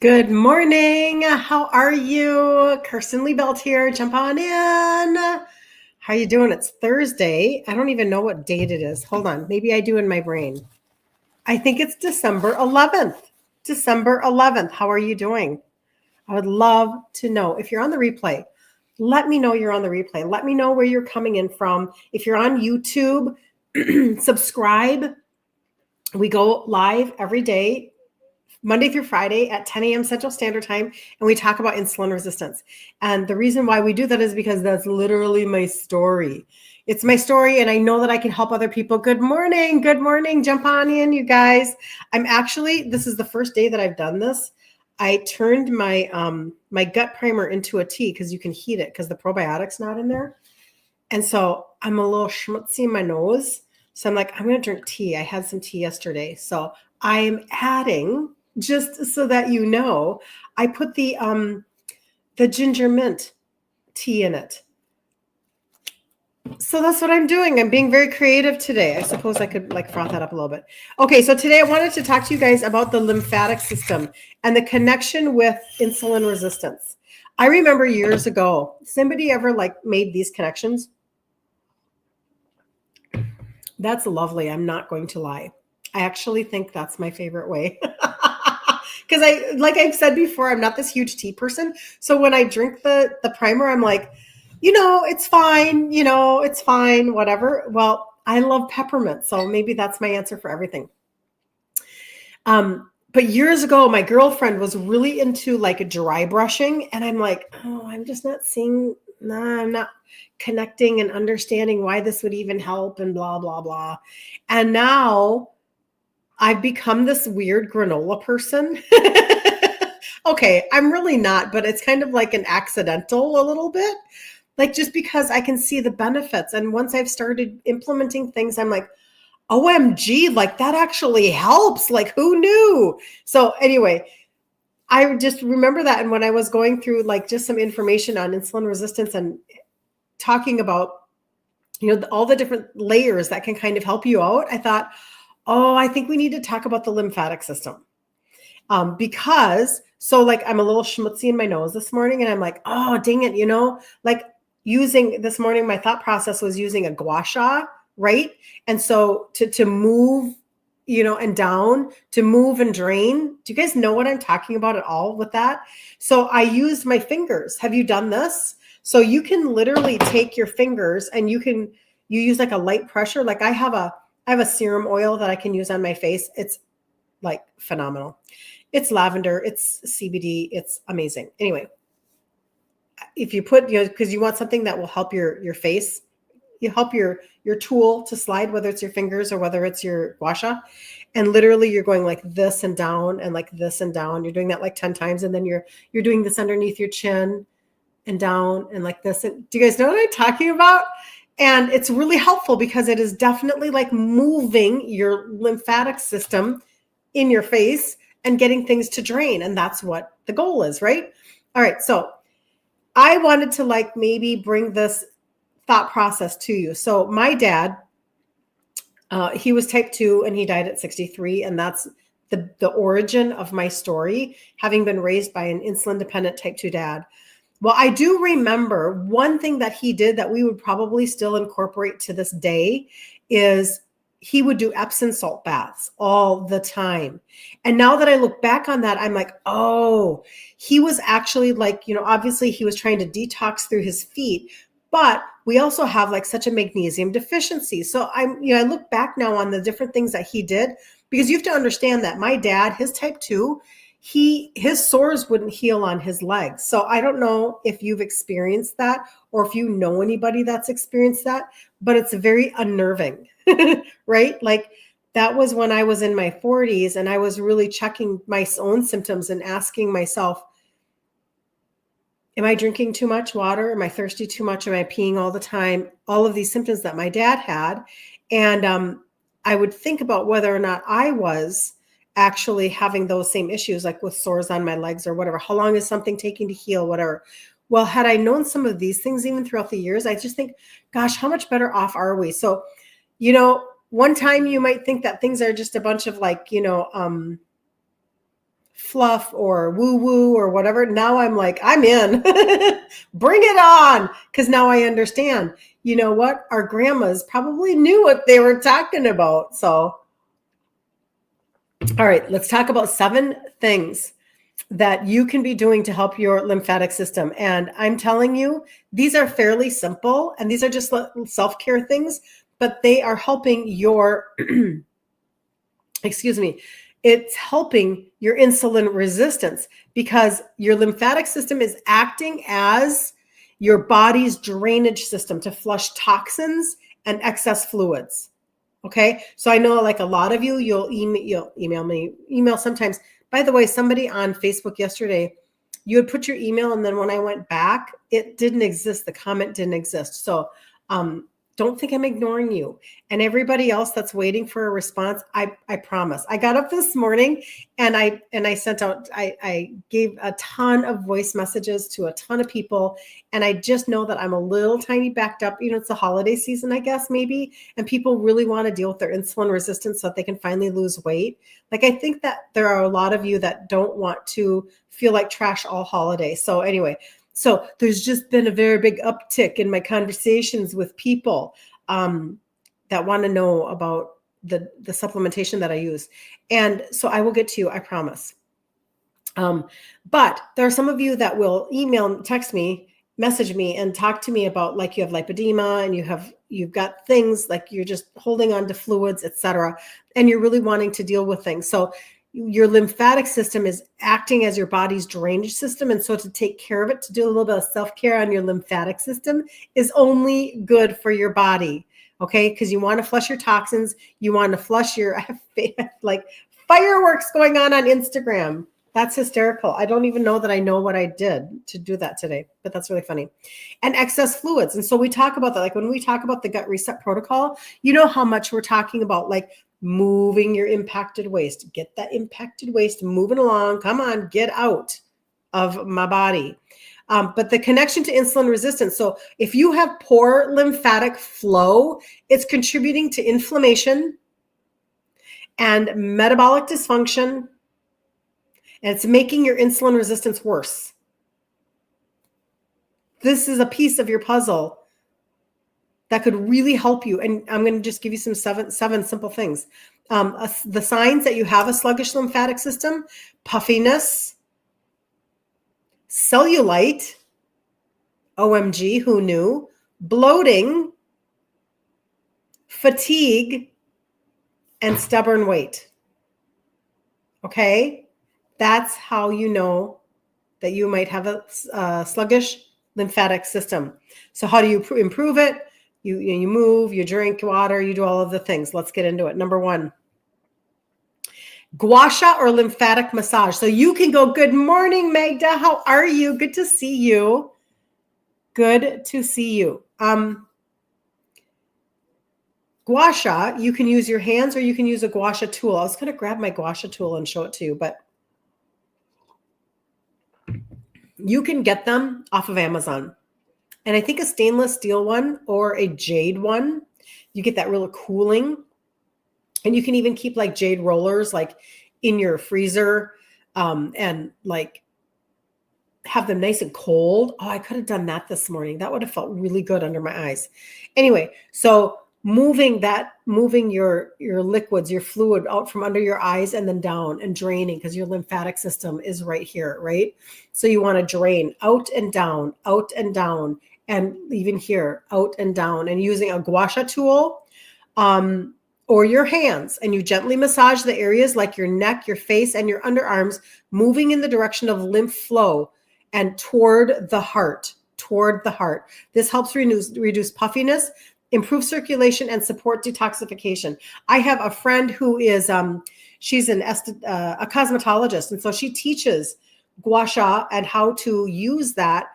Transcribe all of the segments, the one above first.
Good morning. How are you? Kirsten Liebelt here. Jump on in. How you doing? It's Thursday. I don't even know what date it is. Hold on. Maybe I do in my brain. I think it's December 11th. December 11th. How are you doing? I would love to know. If you're on the replay, let me know you're on the replay. Let me know where you're coming in from. If you're on YouTube, subscribe. We go live every day, Monday through Friday at 10 a.m. Central Standard Time, and we talk about insulin resistance. And the reason why we do that is because that's literally my story. It's my story, and I know that I can help other people. Good morning. Good morning. Jump on in, you guys. This is the first day that I've done this. I turned my my gut primer into a tea because you can heat it because the probiotic's not in there. And so I'm a little schmutzy in my nose. So I'm like, I'm going to drink tea. I had some tea yesterday. So I'm adding, just so that you know, I put the ginger mint tea in it. So that's what I'm doing. I'm being very creative today. I suppose I could froth that up a little bit. Okay, so today I wanted to talk to you guys about the lymphatic system and the connection with insulin resistance. I remember years ago, somebody ever made these connections? That's lovely. I'm not going to lie. I actually think that's my favorite way. Because like I've said before, I'm not this huge tea person. So when I drink the primer, I'm like, it's fine. It's fine, whatever. Well, I love peppermint. So maybe that's my answer for everything. But years ago, my girlfriend was really into dry brushing. And I'm like, oh, I'm just not seeing, I'm not connecting and understanding why this would even help and blah, blah, blah. And now I've become this weird granola person. Okay, I'm really not, but it's kind of like an accidental a little bit. Just because I can see the benefits. And once I've started implementing things, I'm like, OMG, that actually helps. Who knew? So anyway, I just remember that. And when I was going through just some information on insulin resistance and talking about, all the different layers that can kind of help you out, I thought, oh, I think we need to talk about the lymphatic system. Because I'm a little schmutzy in my nose this morning and I'm like, oh, dang it, using this morning, my thought process was using a gua sha, right? And so to move, and down, to move and drain. Do you guys know what I'm talking about at all with that? So I used my fingers. Have you done this? So you can literally take your fingers and you use a light pressure. I have a serum oil that I can use on my face. It's phenomenal. It's lavender, it's CBD, it's amazing. Anyway, if you put, because you want something that will help your face, you help your tool to slide, whether it's your fingers or whether it's your gua sha. And literally you're going like this and down and like this and down. You're doing that 10 times. And then you're doing this underneath your chin and down and like this. And do you guys know what I'm talking about? And it's really helpful because it is definitely moving your lymphatic system in your face and getting things to drain. And that's what the goal is, right? All right. So I wanted to maybe bring this thought process to you. So my dad, he was type 2 and he died at 63. And that's the origin of my story, having been raised by an insulin dependent type 2 dad. Well, I do remember one thing that he did that we would probably still incorporate to this day is he would do Epsom salt baths all the time. And now that I look back on that, I'm like, oh, he was actually obviously he was trying to detox through his feet, but we also have such a magnesium deficiency. So I look back now on the different things that he did, because you have to understand that my dad, his type 2, his sores wouldn't heal on his legs. So I don't know if you've experienced that or if you know anybody that's experienced that, but it's very unnerving, right? That was when I was in my 40s and I was really checking my own symptoms and asking myself, am I drinking too much water? Am I thirsty too much? Am I peeing all the time? All of these symptoms that my dad had. And I would think about whether or not I was actually having those same issues, with sores on my legs or whatever. How long is something taking to heal, whatever. Well, had I known some of these things even throughout the years, I just think, gosh, how much better off are we? So, one time you might think that things are just a bunch of fluff or woo woo or whatever. Now I'm like, I'm in. Bring it on. Because now I understand. You know what? Our grandmas probably knew what they were talking about. So, all right, let's talk about 7 things that you can be doing to help your lymphatic system. And I'm telling you, these are fairly simple and these are just self-care things, but they are helping your, excuse me, it's helping your insulin resistance because your lymphatic system is acting as your body's drainage system to flush toxins and excess fluids. Okay. So I know like a lot of you, you'll email me sometimes. By the way, somebody on Facebook yesterday, you had put your email and then when I went back, it didn't exist. The comment didn't exist. So don't think I'm ignoring you. And everybody else that's waiting for a response, I promise. I got up this morning and I sent out, I gave a ton of voice messages to a ton of people. And I just know that I'm a little tiny backed up. You know, it's the holiday season, I guess, maybe. And people really want to deal with their insulin resistance so that they can finally lose weight. Like, I think that there are a lot of you that don't want to feel like trash all holiday. So anyway, so there's just been a very big uptick in my conversations with people that want to know about the supplementation that I use. And so I will get to you, I promise. But there are some of you that will email, text me, message me and talk to me about like you have lipedema and you've got things like you're just holding on to fluids, etc. And you're really wanting to deal with things. So your lymphatic system is acting as your body's drainage system. And so to take care of it, to do a little bit of self-care on your lymphatic system is only good for your body. Okay. Because you want to flush your toxins. You want to flush your, I have like fireworks going on Instagram. That's hysterical. I don't even know that I know what I did to do that today, but that's really funny. And excess fluids. And so we talk about that. Like when we talk about the gut reset protocol, you know how much we're talking about like moving your impacted waste, get that impacted waste moving along. Come on, get out of my body. But the connection to insulin resistance. So if you have poor lymphatic flow, it's contributing to inflammation and metabolic dysfunction. And it's making your insulin resistance worse. This is a piece of your puzzle that could really help you. And I'm going to just give you some seven simple things. The signs that you have a sluggish lymphatic system: puffiness, cellulite, OMG, who knew, bloating, fatigue, and stubborn weight. Okay? That's how you know that you might have a sluggish lymphatic system. So how do you improve it? You move, you drink water, you do all of the things. Let's get into it. Number 1, gua sha or lymphatic massage. So you can go, good morning, Magda. How are you? Good to see you. Good to see you. Gua sha, you can use your hands or you can use a gua sha tool. I was going to grab my gua sha tool and show it to you, but you can get them off of Amazon. And I think a stainless steel one or a jade one, you get that real cooling. And you can even keep like jade rollers like in your freezer and like have them nice and cold. Oh, I could have done that this morning. That would have felt really good under my eyes. Anyway, so moving your liquids, your fluid out from under your eyes and then down and draining because your lymphatic system is right here, right? So you want to drain out and down, and even here, out and down, and using a gua sha tool or your hands, and you gently massage the areas like your neck, your face, and your underarms, moving in the direction of lymph flow and toward the heart. This helps reduce puffiness, improve circulation, and support detoxification. I have a friend who is, she's a cosmetologist. And so she teaches gua sha and how to use that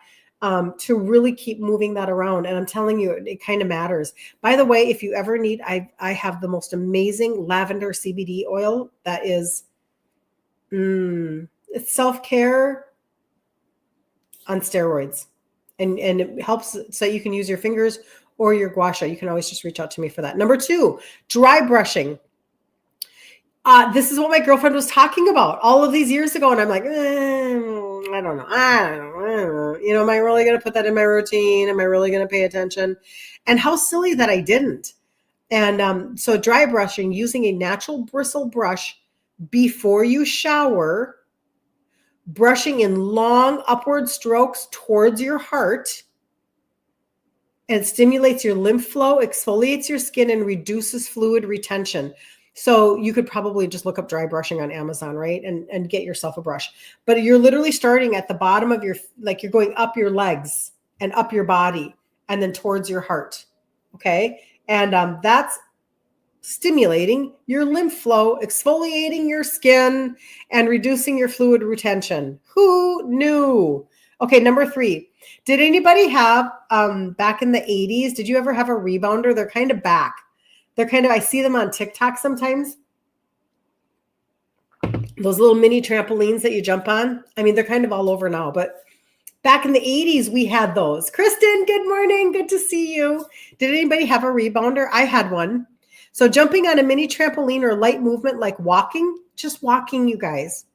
to really keep moving that around. And I'm telling you, it kind of matters. By the way, if you ever need, I have the most amazing lavender CBD oil that is, it's self-care on steroids. And it helps so you can use your fingers or your gua sha. You can always just reach out to me for that. Number 2, dry brushing. This is what my girlfriend was talking about all of these years ago. And I'm like, I don't know. I don't know. You know, am I really going to put that in my routine? Am I really going to pay attention? And how silly that I didn't. And so dry brushing, using a natural bristle brush before you shower, brushing in long upward strokes towards your heart, and stimulates your lymph flow, exfoliates your skin, and reduces fluid retention. So you could probably just look up dry brushing on Amazon, right? And get yourself a brush. But you're literally starting at the bottom of your, like you're going up your legs and up your body and then towards your heart. Okay. And that's stimulating your lymph flow, exfoliating your skin, and reducing your fluid retention. Who knew? Okay, number 3. Did anybody have, back in the 80s, did you ever have a rebounder? They're kind of back. They're kind of, I see them on TikTok sometimes. Those little mini trampolines that you jump on. I mean, they're kind of all over now, but back in the 80s, we had those. Kristen, good morning. Good to see you. Did anybody have a rebounder? I had one. So jumping on a mini trampoline or light movement like walking, just walking, you guys,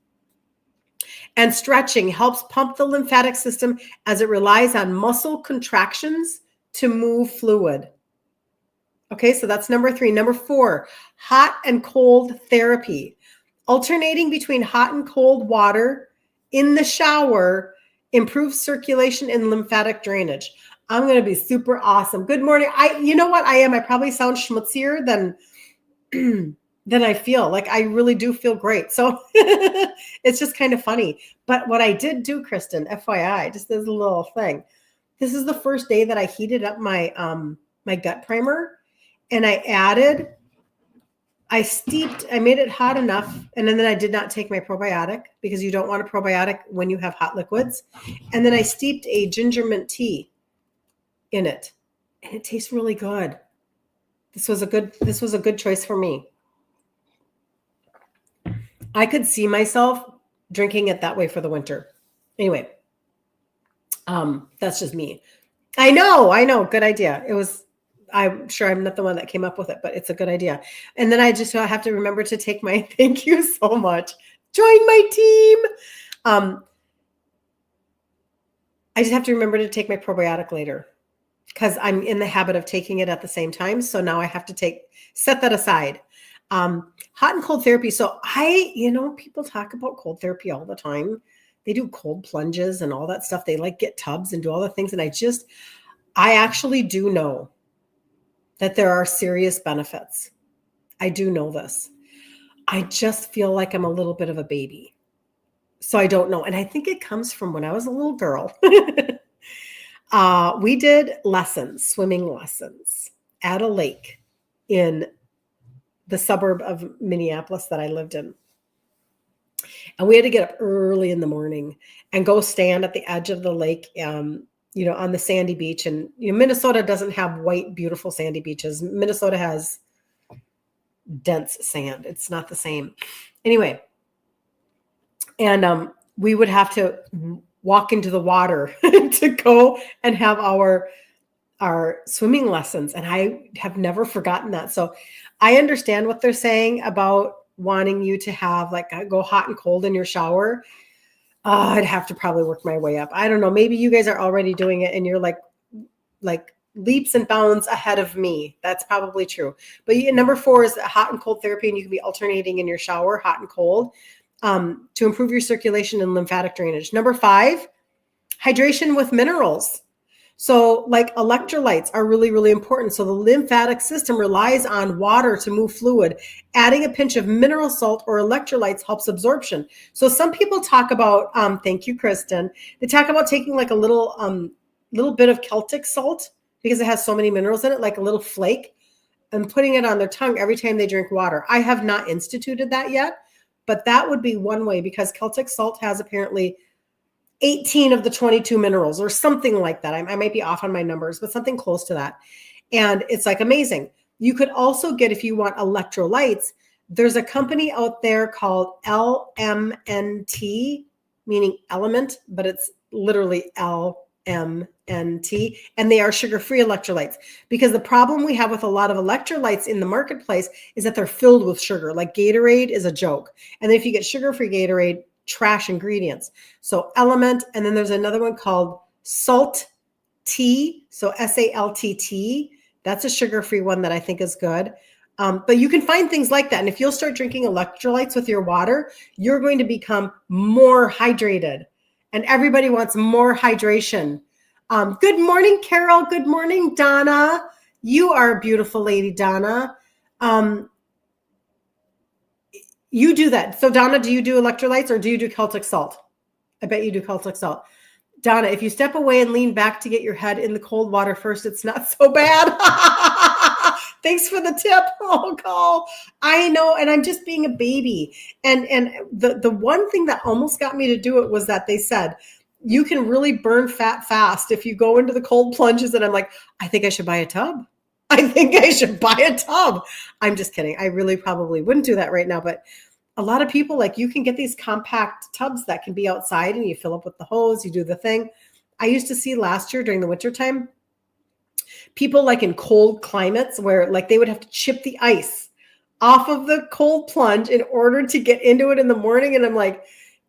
and stretching helps pump the lymphatic system as it relies on muscle contractions to move fluid. Okay, so that's number 3. Number 4, hot and cold therapy. Alternating between hot and cold water in the shower improves circulation and lymphatic drainage. I'm going to be super awesome. Good morning. You know what I am? I probably sound schmutzier than I feel. Like I really do feel great. So it's just kind of funny. But what I did do, Kristen, FYI, just as a little thing. This is the first day that I heated up my my gut primer, and I made it hot enough, and then I did not take my probiotic because you don't want a probiotic when you have hot liquids. And then I steeped a ginger mint tea in it, and it tastes really good. This was a good choice for me. I could see myself drinking it that way for the winter. Anyway, that's just me. I know. Good idea. I'm sure I'm not the one that came up with it, but it's a good idea. And then I just have to remember to take my, thank you so much. Join my team. I just have to remember to take my probiotic later because I'm in the habit of taking it at the same time. So now I have to set that aside. Hot and cold therapy. So people talk about cold therapy all the time. They do cold plunges and all that stuff. They get tubs and do all the things. And I actually do know that there are serious benefits. I do know this. I just feel like I'm a little bit of a baby. So I don't know. And I think it comes from when I was a little girl. We did swimming lessons at a lake in the suburb of Minneapolis that I lived in. And we had to get up early in the morning and go stand at the edge of the lake, on the sandy beach. And Minnesota doesn't have white, beautiful sandy beaches. Minnesota has dense sand. It's not the same. Anyway, and we would have to walk into the water to go and have our swimming lessons. And I have never forgotten that. So I understand what they're saying about wanting you to have go hot and cold in your shower. I'd have to probably work my way up. I don't know. Maybe you guys are already doing it and you're like leaps and bounds ahead of me. That's probably true. But number 4 is hot and cold therapy, and you can be alternating in your shower, hot and cold, to improve your circulation and lymphatic drainage. Number 5, hydration with minerals. So electrolytes are really, really important. So the lymphatic system relies on water to move fluid. Adding a pinch of mineral salt or electrolytes helps absorption. So some people talk about, thank you, Kristen. They talk about taking a little bit of Celtic salt because it has so many minerals in it, like a little flake, and putting it on their tongue every time they drink water. I have not instituted that yet, but that would be one way because Celtic salt has apparently 18 of the 22 minerals or something like that. I might be off on my numbers, but something close to that. And it's amazing. You could also get, if you want electrolytes, there's a company out there called LMNT, meaning element, but it's literally LMNT. and they are sugar-free electrolytes. Because the problem we have with a lot of electrolytes in the marketplace is that they're filled with sugar. Like Gatorade is a joke. And then if you get sugar-free Gatorade, trash ingredients. So Element, and then there's another one called Salt Tea, so SALTT. That's a sugar-free one that I think is good. But you can find things like that. And if you'll start drinking electrolytes with your water, you're going to become more hydrated. And everybody wants more hydration. Good morning, Carol. Good morning, Donna. You are a beautiful lady, Donna. You do that. So Donna, do you do electrolytes or do you do Celtic salt? I bet you do Celtic salt. Donna, if you step away and lean back to get your head in the cold water first, it's not so bad. Thanks for the tip. Oh, Cole. I know. And I'm just being a baby. And the one thing that almost got me to do it was that they said, you can really burn fat fast if you go into the cold plunges. And I'm like, I think I should buy a tub. I think I should buy a tub. I'm just kidding. I really probably wouldn't do that right now. But a lot of people, like, you can get these compact tubs that can be outside and you fill up with the hose, you do the thing. I used to see last year during the wintertime, people like in cold climates where like they would have to chip the ice off of the cold plunge in order to get into it in the morning. And I'm like,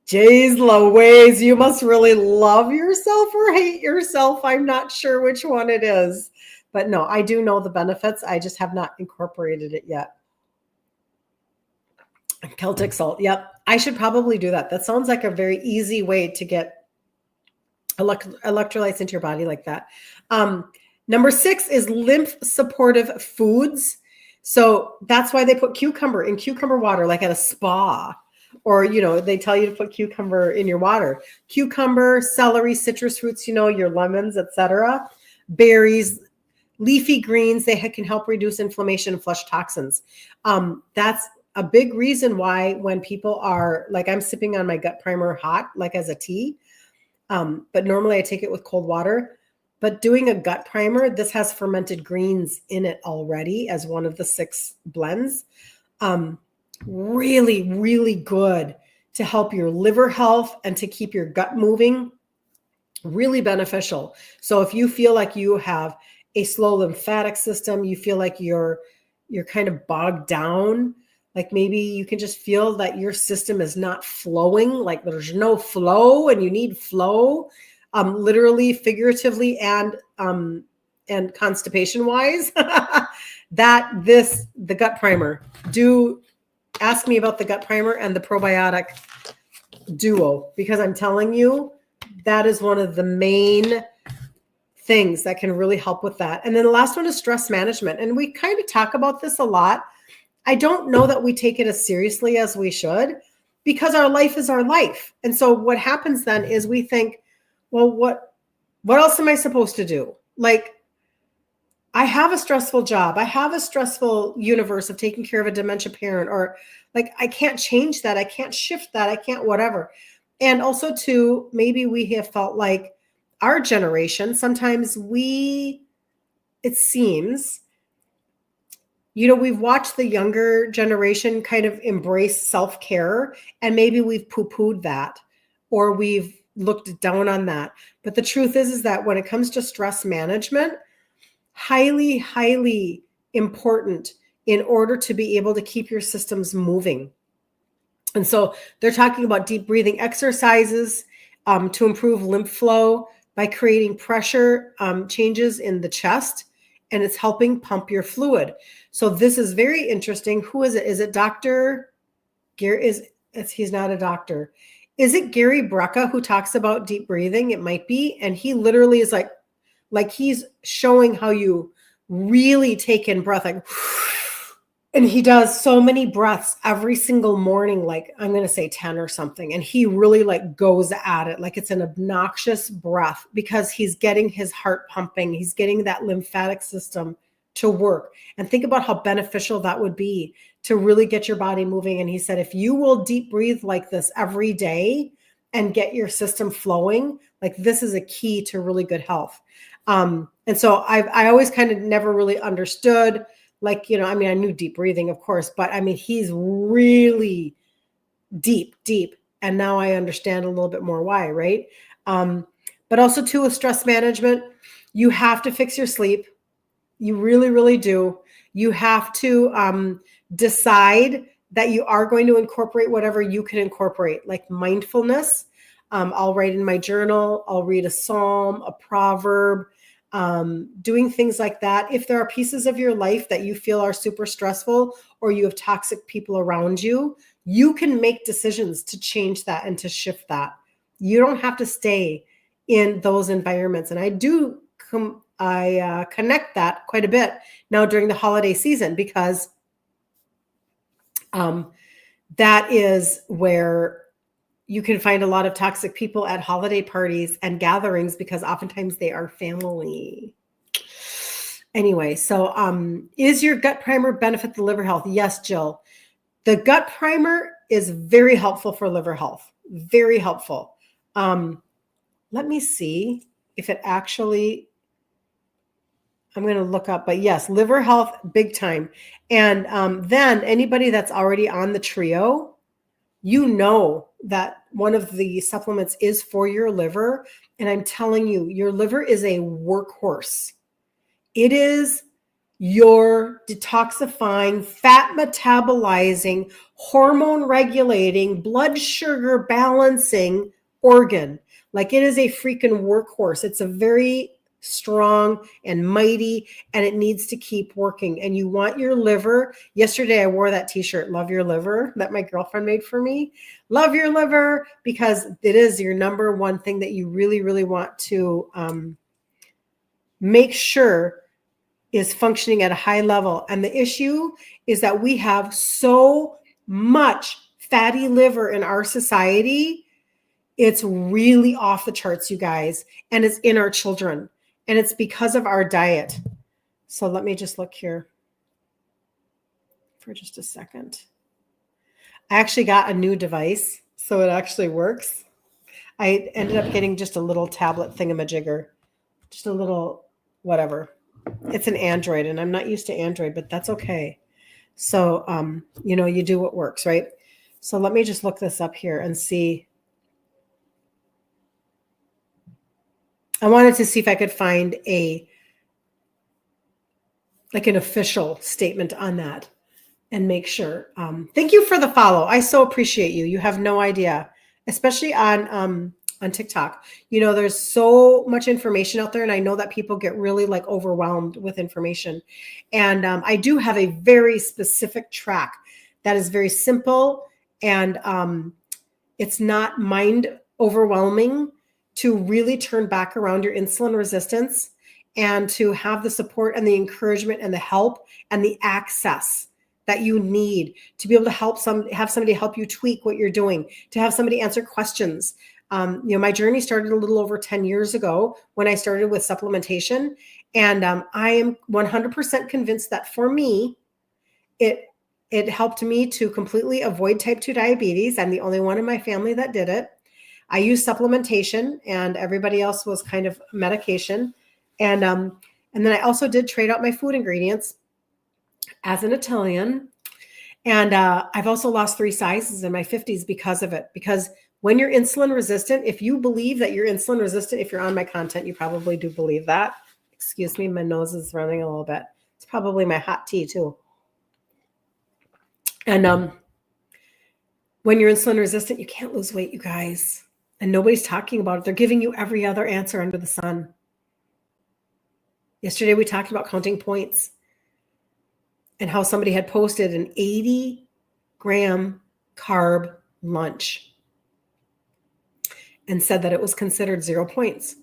Jays Louise, you must really love yourself or hate yourself. I'm not sure which one it is. But no, I do know the benefits. I just have not incorporated it yet. Celtic salt. Yep. I should probably do that. That sounds like a very easy way to get electrolytes into your body like that. Number 6 is lymph supportive foods. So that's why they put cucumber in cucumber water, like at a spa, or, they tell you to put cucumber in your water. Cucumber, celery, citrus fruits, your lemons, etc. Berries, leafy greens, they can help reduce inflammation and flush toxins. That's a big reason why when people are like, I'm sipping on my gut primer hot, like as a tea, but normally I take it with cold water. But doing a gut primer, this has fermented greens in it already as one of the 6 blends. Really, really good to help your liver health and to keep your gut moving. Really beneficial. So if you feel like you have a slow lymphatic system, you feel like you're kind of bogged down, like maybe you can just feel that your system is not flowing, like there's no flow and you need flow. Literally, figuratively, and constipation wise, the gut primer. Do ask me about the gut primer and the probiotic duo, because I'm telling you, that is one of the main things that can really help with that. And then the last one is stress management. And we kind of talk about this a lot. I don't know that we take it as seriously as we should, because our life is our life. And so what happens then is we think, well, what else am I supposed to do? Like, I have a stressful job. I have a stressful universe of taking care of a dementia parent, or like, I can't change that. I can't shift that. I can't whatever. And also too, maybe we have felt like our generation, sometimes it seems, we've watched the younger generation kind of embrace self-care, and maybe we've poo-pooed that, or we've looked down on that. But the truth is that when it comes to stress management, highly, highly important in order to be able to keep your systems moving. And so they're talking about deep breathing exercises to improve lymph flow by creating pressure changes in the chest, and it's helping pump your fluid. So this is very interesting. Who is it? Is it Dr. Gary? He's not a doctor. Is it Gary Brecka who talks about deep breathing? It might be. And he literally is like he's showing how you really take in breath. Like, and he does so many breaths every single morning, like I'm going to say 10 or something. And he really like goes at it like it's an obnoxious breath, because he's getting his heart pumping. He's getting that lymphatic system to work. And think about how beneficial that would be to really get your body moving. And he said, if you will deep breathe like this every day and get your system flowing, like this is a key to really good health. And so I always kind of never really understood, like, I knew deep breathing, of course, but he's really deep. And now I understand a little bit more why, right? But also too, with stress management, you have to fix your sleep. You really, really do. You have to decide that you are going to incorporate whatever you can incorporate, like mindfulness. I'll write in my journal. I'll read a psalm, a proverb, doing things like that. If there are pieces of your life that you feel are super stressful, or you have toxic people around you, you can make decisions to change that and to shift that. You don't have to stay in those environments. And I do connect that quite a bit now during the holiday season, because that is where you can find a lot of toxic people at holiday parties and gatherings, because oftentimes they are family. Anyway, so is your gut primer benefit the liver health? Yes, Jill. The gut primer is very helpful for liver health. Very helpful. Let me see if it actually, I'm going to look up, but yes, liver health, big time. And then anybody that's already on the trio, you know that one of the supplements is for your liver. And I'm telling you, your liver is a workhorse. It is your detoxifying, fat metabolizing, hormone regulating, blood sugar balancing organ. Like, it is a freaking workhorse. It's a very strong and mighty, and it needs to keep working. And you want your liver. Yesterday I wore that t-shirt, Love Your Liver, that my girlfriend made for me. Love your liver, because it is your number one thing that you really, really want to make sure is functioning at a high level. And the issue is that we have so much fatty liver in our society. It's really off the charts, you guys. And it's in our children. And it's because of our diet. So let me just look here for just a second. I actually got a new device, so it actually works. I ended up getting just a little tablet thingamajigger, just a little whatever. It's an Android, and I'm not used to Android, but that's okay. So, you do what works, right? So let me just look this up here and see. I wanted to see if I could find an official statement on that and make sure. Thank you for the follow. I so appreciate you. You have no idea, especially on TikTok. There's so much information out there, and I know that people get really overwhelmed with information. And I do have a very specific track that is very simple, and it's not mind overwhelming to really turn back around your insulin resistance, and to have the support and the encouragement and the help and the access that you need to be able to have somebody help you tweak what you're doing, to have somebody answer questions. My journey started a little over 10 years ago when I started with supplementation. And I am 100% convinced that for me, it helped me to completely avoid type 2 diabetes. I'm the only one in my family that did it. I used supplementation, and everybody else was kind of medication. And then I also did trade out my food ingredients as an Italian. And I've also lost 3 sizes in my 50s because of it. Because when you're insulin resistant, if you believe that you're insulin resistant, if you're on my content, you probably do believe that. Excuse me, my nose is running a little bit. It's probably my hot tea too. And when you're insulin resistant, you can't lose weight, you guys. And nobody's talking about it. They're giving you every other answer under the sun. Yesterday, we talked about counting points and how somebody had posted an 80-gram carb lunch and said that it was considered 0 points.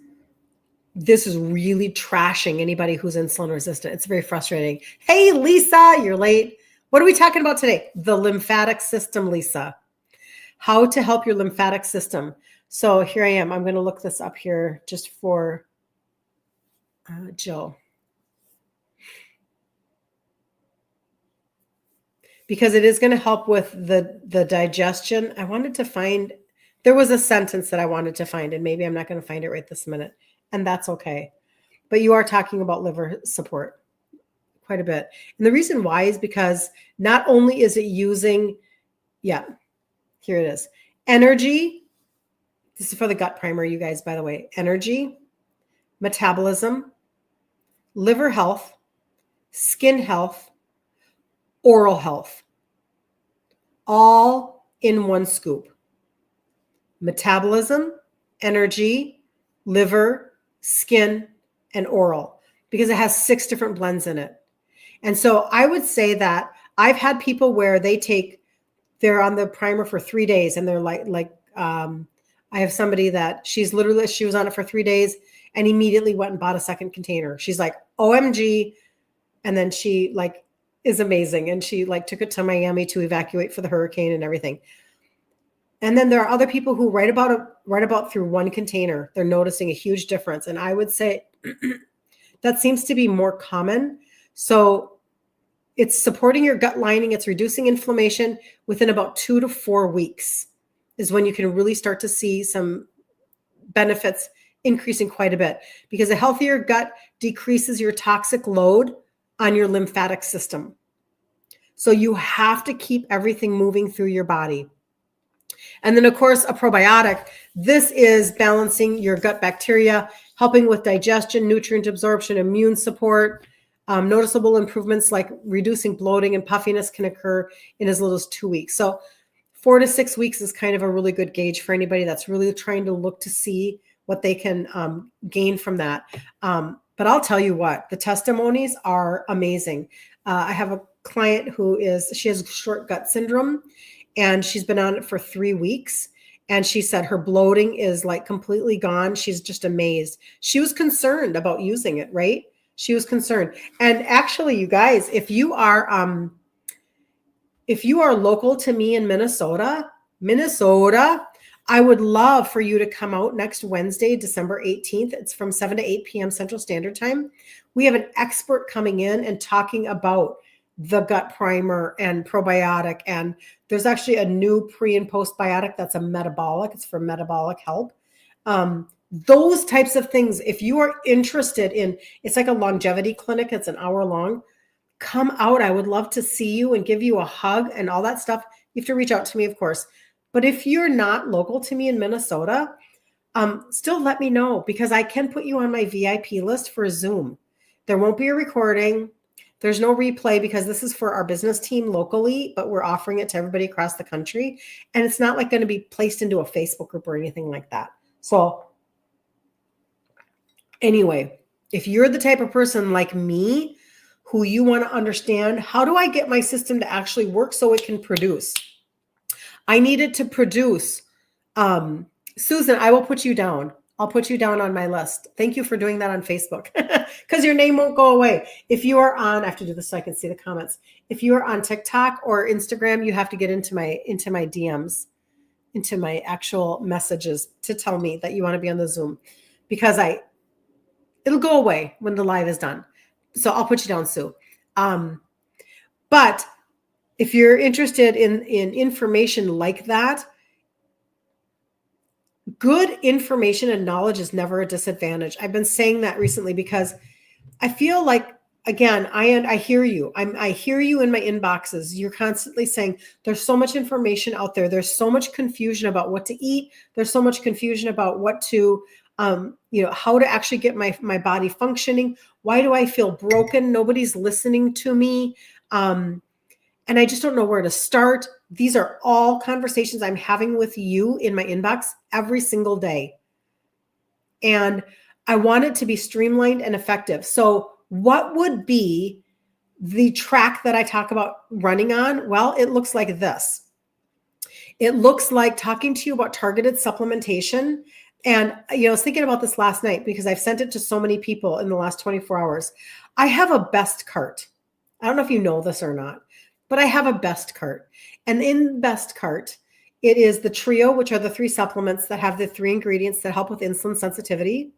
This is really trashing anybody who's insulin resistant. It's very frustrating. Hey, Lisa, you're late. What are we talking about today? The lymphatic system, Lisa. How to help your lymphatic system. So here I am. I'm going to look this up here just for Jill. Because it is going to help with the digestion. I wanted to find, there was a sentence that I wanted to find, and maybe I'm not going to find it right this minute. And that's okay. But you are talking about liver support quite a bit. And the reason why is because not only is it using, here it is, energy, This is for the gut primer, you guys, by the way. Energy, metabolism, liver health, skin health, oral health, all in one scoop. Metabolism, energy, liver, skin, and oral, because it has 6 different blends in it. And so I would say that I've had people where they're on the primer for 3 days, and they're I have somebody that she was on it for 3 days and immediately went and bought a second container. She's like, OMG. And then she is amazing. And she took it to Miami to evacuate for the hurricane and everything. And then there are other people who right about through one container, they're noticing a huge difference. And I would say that seems to be more common. So it's supporting your gut lining. It's reducing inflammation within about 2 to 4 weeks is when you can really start to see some benefits increasing quite a bit, because a healthier gut decreases your toxic load on your lymphatic system. So you have to keep everything moving through your body. And then, of course, a probiotic. This is balancing your gut bacteria, helping with digestion, nutrient absorption, immune support. Noticeable improvements like reducing bloating and puffiness can occur in as little as 2 weeks. So 4 to 6 weeks is kind of a really good gauge for anybody that's really trying to look to see what they can gain from that. But I'll tell you what, the testimonies are amazing. I have a client she has short gut syndrome, and she's been on it for 3 weeks. And she said her bloating is completely gone. She's just amazed. She was concerned about using it, right? She was concerned. And actually, you guys, if you are local to me in Minnesota, I would love for you to come out next Wednesday, December 18th. It's from 7 to 8 p.m. Central Standard Time. We have an expert coming in and talking about the gut primer and probiotic. And there's actually a new pre and postbiotic that's a metabolic. It's for metabolic health. Those types of things, if you are interested in, it's like a longevity clinic. It's an hour long. Come out. I would love to see you and give you a hug and all that stuff. You have to reach out to me, of course. But if you're not local to me in Minnesota, still let me know, because I can put you on my VIP list for Zoom. There won't be a recording. There's no replay, because this is for our business team locally, but we're offering it to everybody across the country. And it's not going to be placed into a Facebook group or anything like that. So anyway, if you're the type of person like me who you want to understand, how do I get my system to actually work so it can produce? I needed to produce. Susan, I will put you down. I'll put you down on my list. Thank you for doing that on Facebook, because your name won't go away. If you are on, I have to do this so I can see the comments. If you are on TikTok or Instagram, you have to get into my DMs, into my actual messages to tell me that you want to be on the Zoom, because it'll go away when the live is done. So I'll put you down, Sue. But if you're interested in information like that, good information and knowledge is never a disadvantage. I've been saying that recently, because I feel like, again, I hear you. I hear you in my inboxes. You're constantly saying there's so much information out there. There's so much confusion about what to eat. There's so much confusion about what to, how to actually get my body functioning. Why do I feel broken? Nobody's listening to me. And I just don't know where to start. These are all conversations I'm having with you in my inbox every single day. And I want it to be streamlined and effective. So what would be the track that I talk about running on? Well, it looks like this. It looks like talking to you about targeted supplementation. And, I was thinking about this last night, because I've sent it to so many people in the last 24 hours. I have a best cart. I don't know if you know this or not, but I have a best cart. And in best cart, it is the trio, which are the 3 supplements that have the 3 ingredients that help with insulin sensitivity.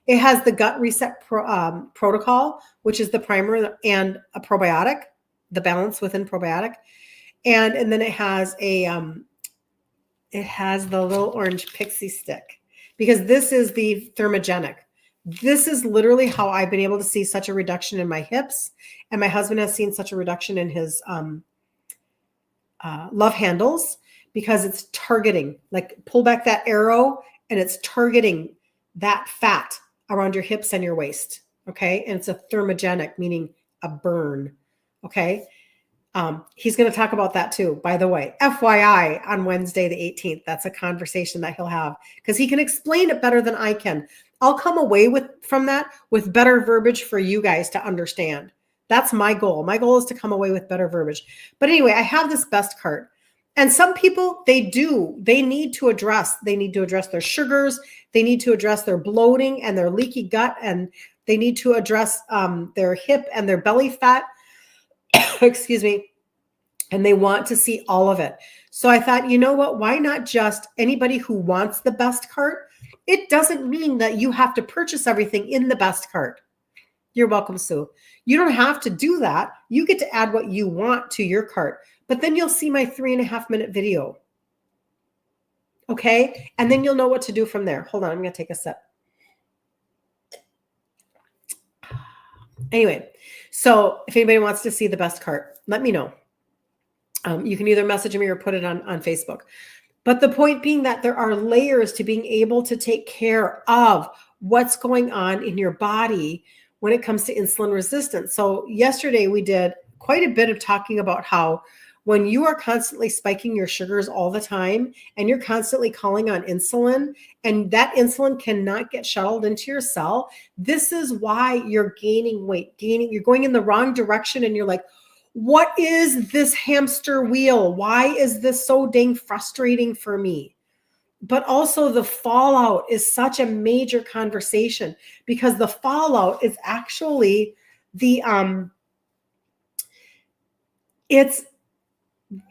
It has the gut reset protocol, which is the primer and a probiotic, the balance within probiotic. And then it has the little orange pixie stick, because this is the thermogenic. This is literally how I've been able to see such a reduction in my hips. And my husband has seen such a reduction in his love handles, because it's targeting, like pull back that arrow and it's targeting that fat around your hips and your waist. Okay. And it's a thermogenic, meaning a burn. Okay. He's going to talk about that too, by the way, FYI, on Wednesday, the 18th. That's a conversation that he'll have because he can explain it better than I can. I'll come away from that with better verbiage for you guys to understand. That's my goal. My goal is to come away with better verbiage. But anyway, I have this best cart. And some people, they need to address their sugars. They need to address their bloating and their leaky gut. And they need to address their hip and their belly fat. Excuse me. And they want to see all of it. So I thought, you know what? Why not just anybody who wants the best cart? It doesn't mean that you have to purchase everything in the best cart. You're welcome, Sue. You don't have to do that. You get to add what you want to your cart, but then you'll see my 3.5-minute video. Okay. And then you'll know what to do from there. Hold on. I'm going to take a sip. Anyway, so if anybody wants to see the best cart, let me know. You can either message me or put it on Facebook. But the point being that there are layers to being able to take care of what's going on in your body when it comes to insulin resistance. So yesterday we did quite a bit of talking about how when you are constantly spiking your sugars all the time and you're constantly calling on insulin and that insulin cannot get shuttled into your cell, this is why you're gaining weight, you're going in the wrong direction and you're like, what is this hamster wheel? Why is this so dang frustrating for me? But also the fallout is such a major conversation because the fallout is actually it's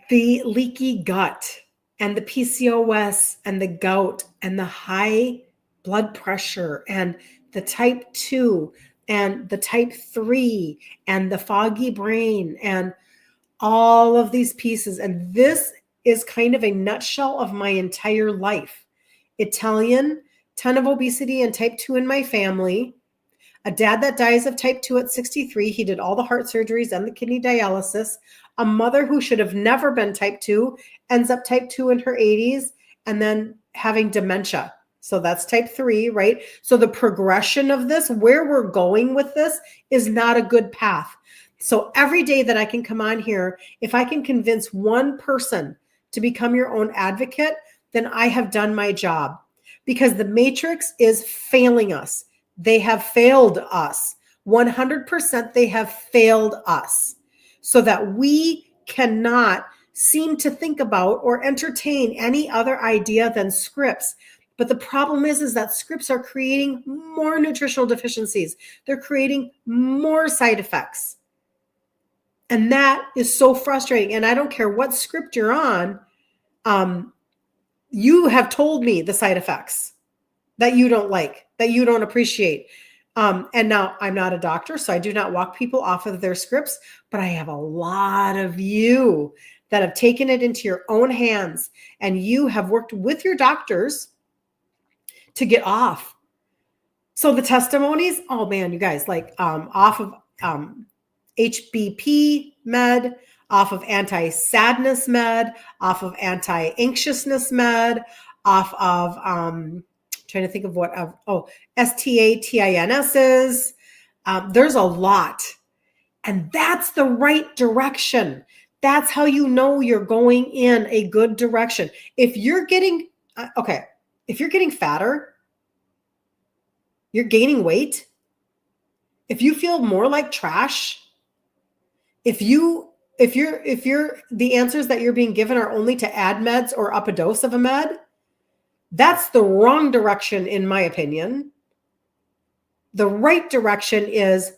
the leaky gut and the PCOS and the gout and the high blood pressure and the type 2 and the type 3 and the foggy brain and all of these pieces. And this is kind of a nutshell of my entire life. Italian, ton of obesity and type 2 in my family, a dad that dies of type 2 at 63. He did all the heart surgeries and the kidney dialysis. A mother who should have never been type 2 ends up type 2 in her 80s and then having dementia. So that's type 3, right? So the progression of this, where we're going with this is not a good path. So every day that I can come on here, if I can convince one person to become your own advocate, then I have done my job because the matrix is failing us. They have failed us. 100% they have failed us so that we cannot seem to think about or entertain any other idea than scripts. But the problem is that scripts are creating more nutritional deficiencies. They're creating more side effects. And that is so frustrating. And I don't care what script you're on. You have told me the side effects that you don't like, that you don't appreciate. And now I'm not a doctor, so I do not walk people off of their scripts, but I have a lot of you that have taken it into your own hands and you have worked with your doctors to get off. So the testimonies, oh man, you guys, like off of HBP med, off of anti-sadness med, off of anti-anxiousness med, off of trying to think of what STATINSs. There's a lot, and that's the right direction. That's how you know you're going in a good direction. If you're getting if you're getting fatter, you're gaining weight, if you feel more like trash, if you're the answers that you're being given are only to add meds or up a dose of a med, that's the wrong direction, in my opinion. The right direction is,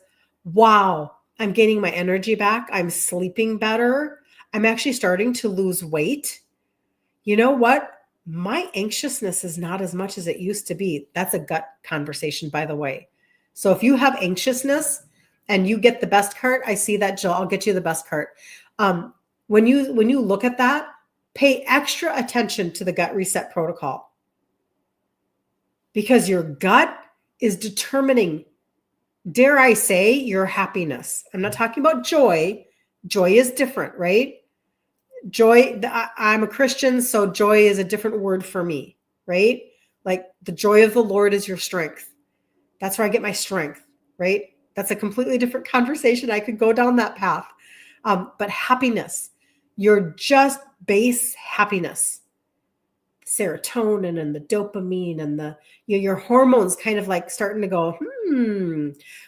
wow, I'm gaining my energy back. I'm sleeping better. I'm actually starting to lose weight. You know what? My anxiousness is not as much as it used to be. That's a gut conversation, by the way. So if you have anxiousness and you get the best cart, I see that, Jill. I'll get you the best cart. When you look at that, pay extra attention to the gut reset protocol, because your gut is determining, dare I say, your happiness. I'm not talking about joy. Joy is different, right? Joy, I'm a Christian, so joy is a different word for me, right? Like the joy of the Lord is your strength. That's where I get my strength, right? That's a completely different conversation. I could go down that path. But happiness, your just base happiness, serotonin and the dopamine and the, your hormones kind of like starting to go,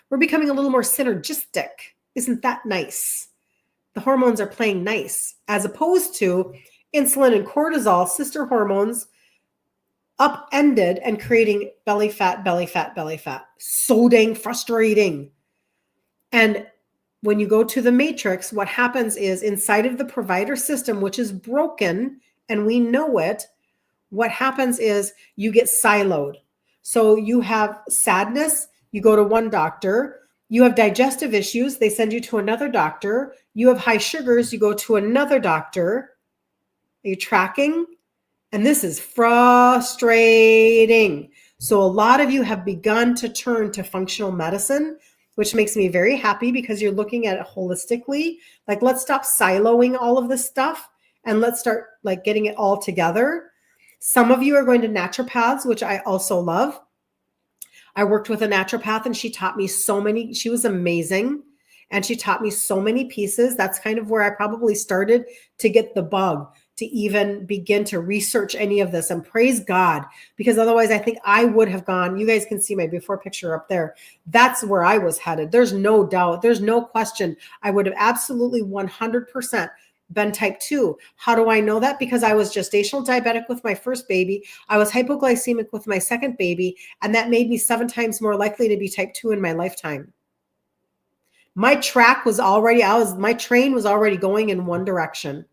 we're becoming a little more synergistic. Isn't that nice? The hormones are playing nice, as opposed to insulin and cortisol, sister hormones, upended and creating belly fat, belly fat, belly fat. So dang frustrating. And when you go to the matrix, what happens is inside of the provider system, which is broken, and we know it, what happens is you get siloed. So you have sadness, you go to one doctor. You have digestive issues, they send you to another doctor. You have high sugars, you go to another doctor. Are you tracking? And this is frustrating. So a lot of you have begun to turn to functional medicine, which makes me very happy because you're looking at it holistically. Like, let's stop siloing all of this stuff and let's start like getting it all together. Some of you are going to naturopaths, which I also love. I worked with a naturopath and she taught me so many, she was amazing. And she taught me so many pieces. That's kind of where I probably started to get the bug to even begin to research any of this. And praise God, because otherwise I think I would have gone, you guys can see my before picture up there. That's where I was headed. There's no doubt. There's no question. I would have absolutely 100% been type 2. How do I know that? Because I was gestational diabetic with my first baby. I was hypoglycemic with my second baby. And that made me 7 times more likely to be type 2 in my lifetime. My track was already, my train was already going in one direction.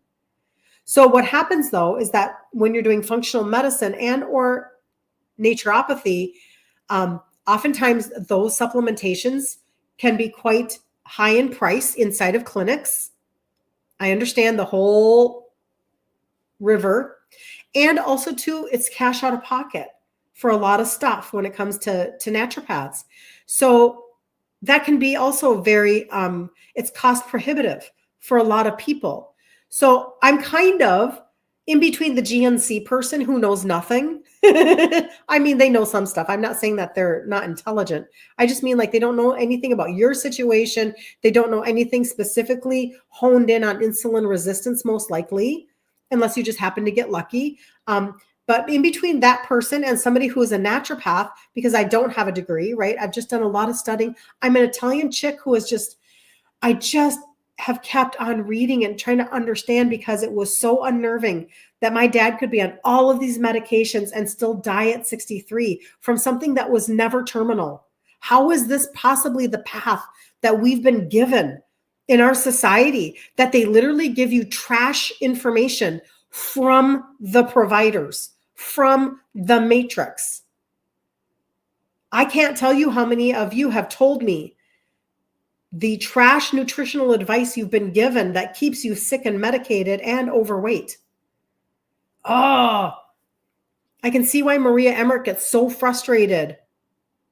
So what happens though, is that when you're doing functional medicine and or naturopathy, oftentimes those supplementations can be quite high in price inside of clinics. I understand the whole river. And also too, it's cash out of pocket for a lot of stuff when it comes to naturopaths. So that can be also very, it's cost prohibitive for a lot of people. So I'm kind of in between the GNC person who knows nothing. I mean, they know some stuff. I'm not saying that they're not intelligent. I just mean like they don't know anything about your situation. They don't know anything specifically honed in on insulin resistance, most likely, unless you just happen to get lucky. But in between that person and somebody who is a naturopath, because I don't have a degree, right? I've just done a lot of studying. I'm an Italian chick who is just, I just have kept on reading and trying to understand because it was so unnerving that my dad could be on all of these medications and still die at 63 from something that was never terminal. How is this possibly the path that we've been given in our society, that they literally give you trash information from the providers, from the matrix? I can't tell you how many of you have told me the trash nutritional advice you've been given that keeps you sick and medicated and overweight. Oh, I can see why Maria Emmerich gets so frustrated,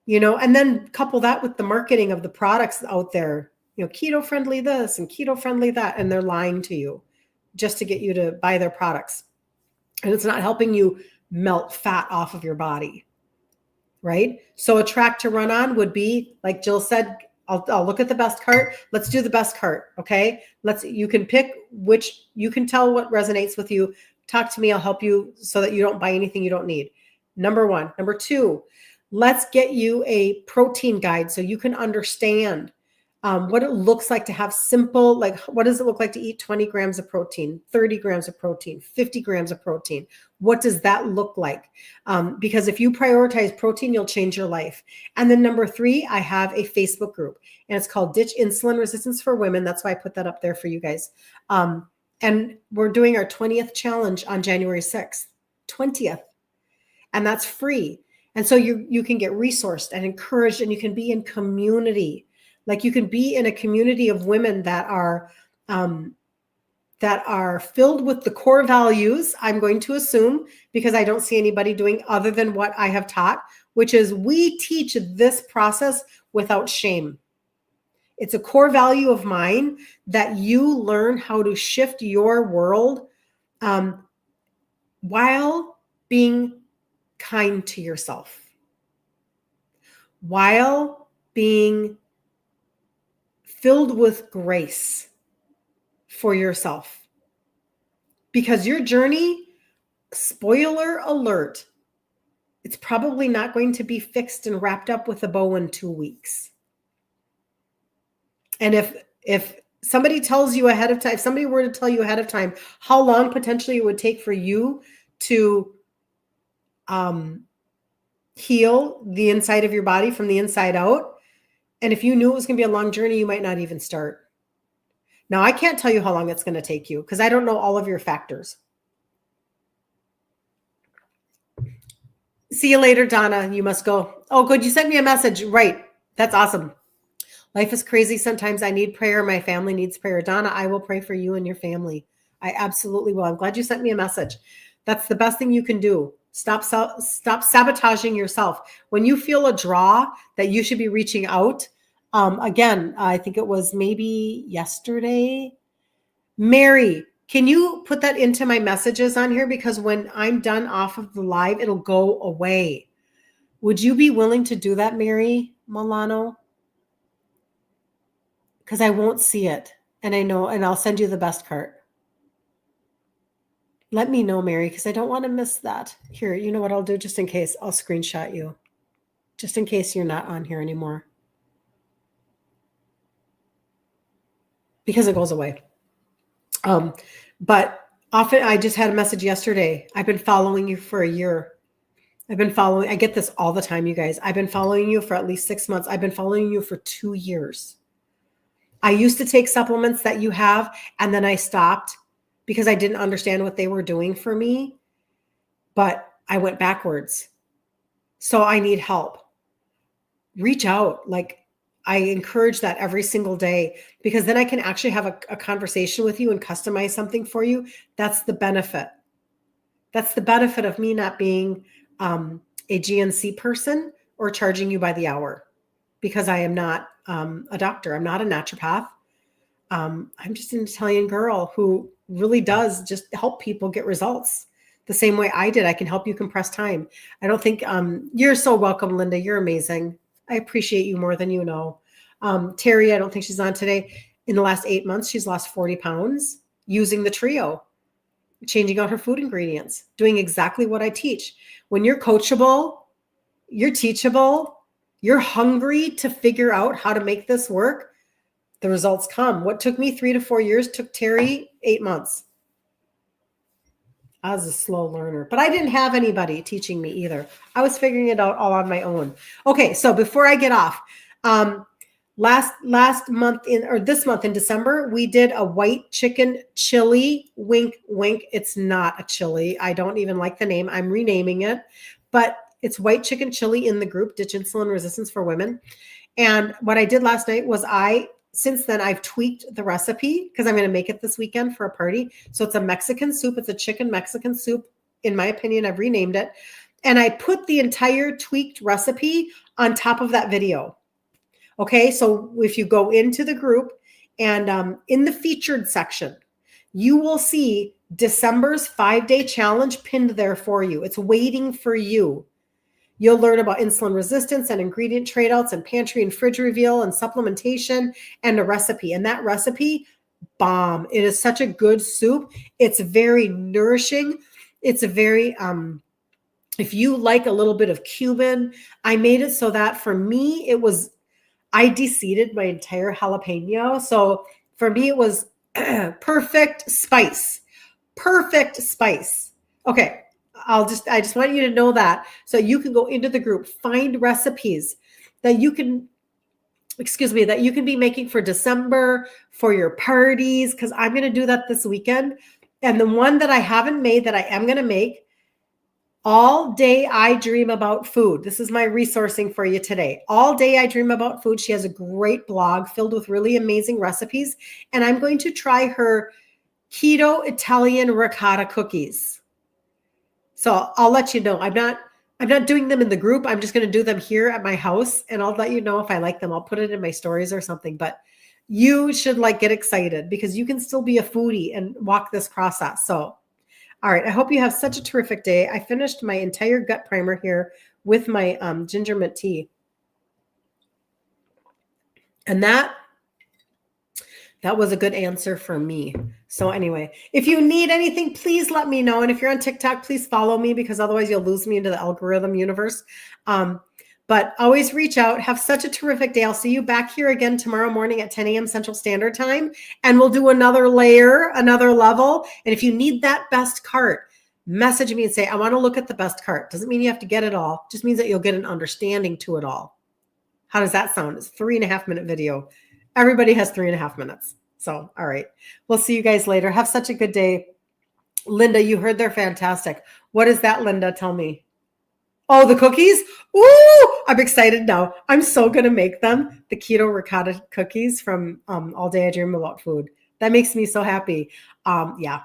and then couple that with the marketing of the products out there, keto friendly this and keto friendly that, and they're lying to you just to get you to buy their products. And it's not helping you melt fat off of your body, right? So a track to run on would be, like Jill said, I'll look at the best cart. Let's do the best cart. Okay. You can pick which, you can tell what resonates with you. Talk to me. I'll help you so that you don't buy anything you don't need. Number 1. Number 2, let's get you a protein guide so you can understand what it looks like to have simple, like what does it look like to eat 20 grams of protein, 30 grams of protein, 50 grams of protein? What does that look like? Because if you prioritize protein, you'll change your life. And then number 3, I have a Facebook group and it's called Ditch Insulin Resistance for Women. That's why I put that up there for you guys. And we're doing our 20th challenge on January 6th, 20th. And that's free. And so you can get resourced and encouraged and you can be in community. Like you can be in a community of women that are filled with the core values, I'm going to assume, because I don't see anybody doing other than what I have taught, which is we teach this process without shame. It's a core value of mine that you learn how to shift your world while being kind to yourself while being filled with grace for yourself. Because your journey, spoiler alert, it's probably not going to be fixed and wrapped up with a bow in 2 weeks. And if somebody tells you ahead of time, if somebody were to tell you ahead of time how long potentially it would take for you to heal the inside of your body from the inside out, and if you knew it was going to be a long journey, you might not even start. Now, I can't tell you how long it's going to take you because I don't know all of your factors. See you later, Donna. You must go. Oh, good. You sent me a message. Right. That's awesome. Life is crazy. Sometimes I need prayer. My family needs prayer. Donna, I will pray for you and your family. I absolutely will. I'm glad you sent me a message. That's the best thing you can do. Stop sabotaging yourself. When you feel a draw that you should be reaching out, again, I think it was maybe yesterday. Mary, can you put that into my messages on here? Because when I'm done off of the live, it'll go away. Would you be willing to do that, Mary Milano? Because I won't see it. And I know, and I'll send you the best cart. Let me know, Mary, because I don't want to miss that. Here, you know what I'll do just in case? I'll screenshot you. Just in case you're not on here anymore. Because it goes away. But often, I just had a message yesterday. I've been following you for a year. I get this all the time, you guys. I've been following you for at least 6 months. I've been following you for 2 years. I used to take supplements that you have, and then I stopped because I didn't understand what they were doing for me, but I went backwards. So I need help. Reach out. Like, I encourage that every single day, because then I can actually have a conversation with you and customize something for you. That's the benefit. That's the benefit of me not being a GNC person or charging you by the hour, because I am not a doctor. I'm not a naturopath. I'm just an Italian girl who really does just help people get results the same way I did. I can help you compress time. I don't think you're so welcome, Linda. You're amazing. I appreciate you more than you know. Terry, I don't think she's on today. In the last 8 months, she's lost 40 pounds using the trio, changing out her food ingredients, doing exactly what I teach. When you're coachable, you're teachable, you're hungry to figure out how to make this work, the results come. What took me 3 to 4 years took Terry 8 months. I was a slow learner, but I didn't have anybody teaching me either. I was figuring it out all on my own. Okay, so before I get off, last month this month in December, we did a white chicken chili. Wink, wink. It's not a chili. I don't even like the name. I'm renaming it, but it's white chicken chili in the group Ditch Insulin Resistance for Women. And what I did last night was since then, I've tweaked the recipe because I'm going to make it this weekend for a party. So it's a Mexican soup. It's a chicken Mexican soup. In my opinion, I've renamed it. And I put the entire tweaked recipe on top of that video. Okay, so if you go into the group and in the featured section, you will see December's 5-day challenge pinned there for you. It's waiting for you. You'll learn about insulin resistance and ingredient trade-outs and pantry and fridge reveal and supplementation and a recipe. And that recipe, bomb. It is such a good soup. It's very nourishing. It's a very, if you like a little bit of cumin, I made it so that for me, I de-seeded my entire jalapeno. So for me, it was perfect spice. Perfect spice. Okay. I just want you to know that, so you can go into the group, find recipes that you can be making for December, for your parties, because I'm going to do that this weekend. And the one that I haven't made that I am going to make, All Day I Dream About Food. This is my resourcing for you today. All Day I Dream About Food. She has a great blog filled with really amazing recipes. And I'm going to try her keto Italian ricotta cookies. So I'll let you know. I'm not doing them in the group. I'm just going to do them here at my house, and I'll let you know if I like them. I'll put it in my stories or something, but you should get excited because you can still be a foodie and walk this process. So All right. I hope you have such a terrific day. I finished my entire gut primer here with my ginger mint tea. And that was a good answer for me. So anyway, if you need anything, please let me know. And if you're on TikTok, please follow me because otherwise you'll lose me into the algorithm universe. But always reach out. Have such a terrific day. I'll see you back here again tomorrow morning at 10 a.m. Central Standard Time. And we'll do another layer, another level. And if you need that best cart, message me and say, I want to look at the best cart. Doesn't mean you have to get it all. Just means that you'll get an understanding to it all. How does that sound? It's a 3.5-minute video. Everybody has 3.5 minutes. So, all right. We'll see you guys later. Have such a good day. Linda, you heard they're fantastic. What is that, Linda? Tell me. Oh, the cookies? Ooh, I'm excited now. I'm so going to make them. The keto ricotta cookies from All Day I Dream About Food. That makes me so happy. Yeah.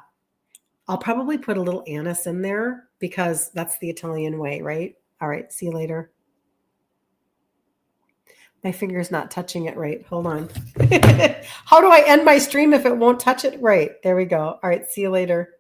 I'll probably put a little anise in there because that's the Italian way, right? All right. See you later. My finger's not touching it right. Hold on. How do I end my stream if it won't touch it right? There we go. All right. See you later.